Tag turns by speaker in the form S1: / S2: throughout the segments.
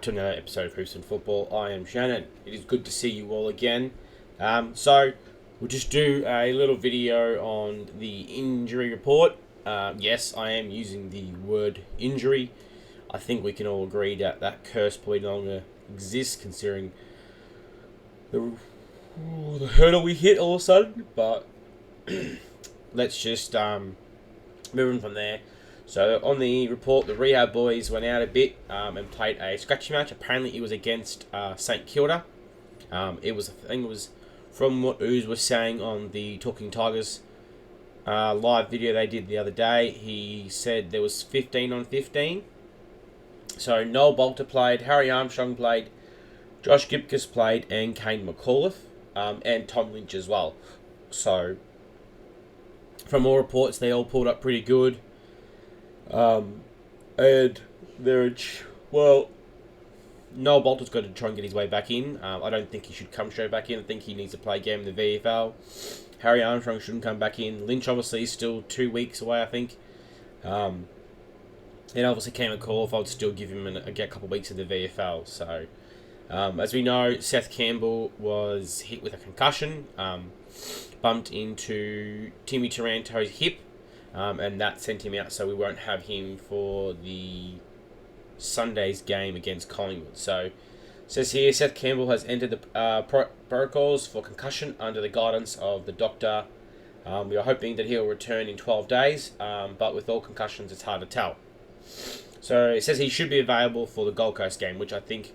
S1: to another episode of Richmond Football. I am Shannon. It is good to see you all again. So we'll just do a little video on the injury report. Yes, I am using the word injury. I think we can all agree that that curse probably no longer exists, considering the hurdle we hit all of a sudden. But let's just move on from there. So on the report, the rehab boys went out a bit and played a scratchy match. Apparently, it was against St Kilda. I think it was from what Ooze was saying on the Talking Tigers live video they did the other day. He said there was 15 on 15. So Noel Bolter played, Harry Armstrong played, Josh Gipkus played, and Kane McAuliffe, and Tom Lynch as well. So from all reports, they all pulled up pretty good. And Noel Bolter's got to try and get his way back in. I don't think he should come straight back in. I think he needs to play a game in the VFL. Harry Armstrong shouldn't come back in. Lynch obviously is still 2 weeks away, I think. And obviously Kane McAuliffe, I would still give him a couple of weeks in the VFL. So, as we know, Seth Campbell was hit with a concussion, bumped into Timmy Taranto's hip. And that sent him out, so we won't have him for the Sunday's game against Collingwood. So, it says here, Seth Campbell has entered the protocols for concussion under the guidance of the doctor. We are hoping that he'll return in 12 days, but with all concussions, it's hard to tell. So, it says he should be available for the Gold Coast game, which I think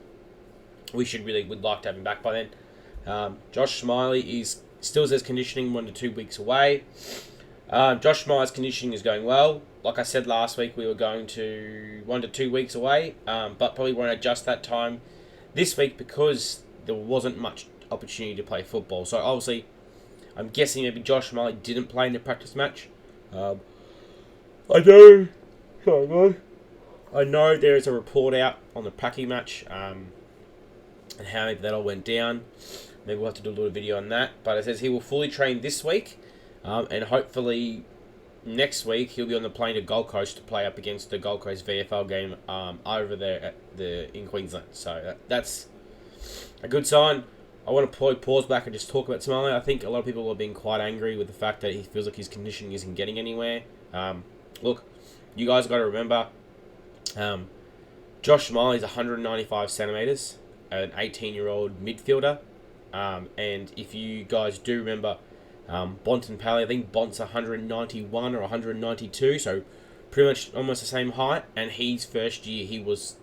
S1: we would like to have him back by then. Josh Smiley still says conditioning 1 to 2 weeks away. Josh Smiley's conditioning is going well. Like I said last week, we were going to 1 to 2 weeks away, but probably won't adjust that time this week because there wasn't much opportunity to play football. So obviously, I'm guessing maybe Josh Smiley didn't play in the practice match. I know there is a report out on the Pracky match and how that all went down. Maybe we'll have to do a little video on that. But it says he will fully train this week. And hopefully next week he'll be on the plane to Gold Coast to play up against the Gold Coast VFL game over there in Queensland. So that's a good sign. I want to pause back and just talk about Smiley. I think a lot of people are being quite angry with the fact that he feels like his conditioning isn't getting anywhere. Look, you guys got to remember, Josh Smiley is 195 centimetres, an 18-year-old midfielder. And if you guys do remember, Bont and Pally, I think Bont's 191 or 192, so pretty much almost the same height. And his first year, he was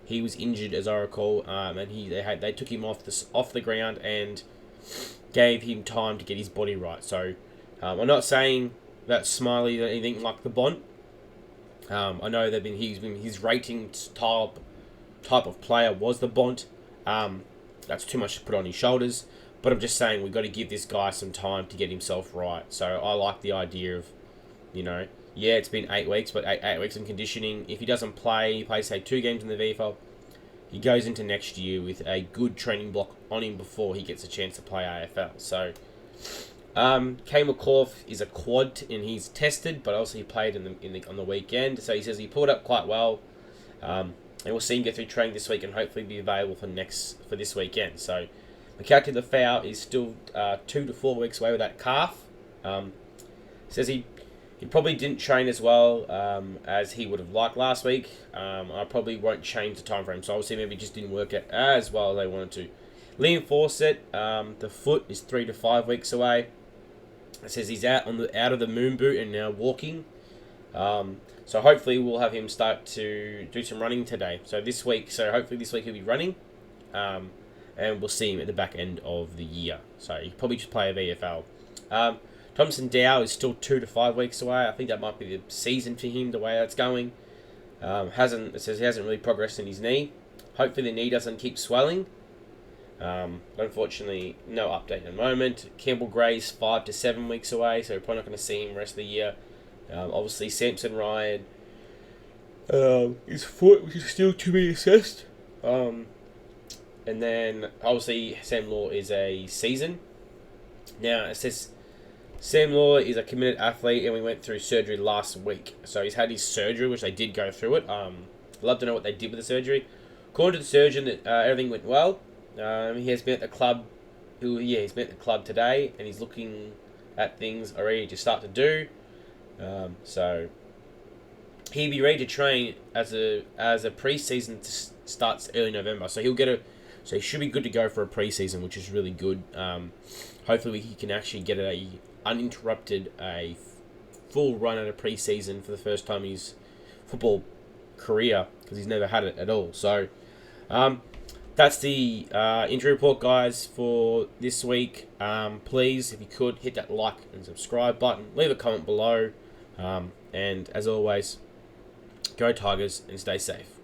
S1: injured, as I recall, and they took him off the ground and gave him time to get his body right. So I'm not saying that Smiley is anything like the Bont. I know his rating type of player was the Bont. That's too much to put on his shoulders. But I'm just saying we've got to give this guy some time to get himself right. So I like the idea of, it's been 8 weeks, but eight weeks of conditioning. If he doesn't play, he plays, say, 2 games in the VFL, he goes into next year with a good training block on him before he gets a chance to play AFL. So, Kane McAuliffe is a quad, and he's tested, but also he played on the weekend. So he says he pulled up quite well. And we'll see him get through training this week and hopefully be available for this weekend. So, McCarthy the foul is still 2 to 4 weeks away with that calf. Says he probably didn't train as well as he would have liked last week. I probably won't change the time frame, so obviously maybe just didn't work out as well as they wanted to. Liam Fawcett, the foot is 3 to 5 weeks away. It says he's out of the moon boot and now walking. So hopefully we'll have him start to do some running today. So hopefully this week he'll be running. And we'll see him at the back end of the year. So he probably just play a VFL. Thompson Dow is still 2 to 5 weeks away. I think that might be the season for him, the way that's going. It says he hasn't really progressed in his knee. Hopefully the knee doesn't keep swelling. Unfortunately, no update at the moment. Campbell Gray's 5 to 7 weeks away, so we're probably not going to see him the rest of the year. Obviously, Samson Ryan, his foot, which is still to be assessed. And then, obviously, Sam Law is a season. Now, it says Sam Law is a committed athlete, and we went through surgery last week. So he's had his surgery, which they did go through it. Love to know what they did with the surgery. According to the surgeon, that everything went well. He has been at the club. He's been at the club today, and he's looking at things already to start to do. So he'll be ready to train as a pre-season starts early November. So he should be good to go for a pre-season, which is really good. Hopefully he can actually get a full run at a pre-season for the first time in his football career, because he's never had it at all. So that's the injury report, guys, for this week. Please, if you could, hit that like and subscribe button. Leave a comment below. And as always, go Tigers and stay safe.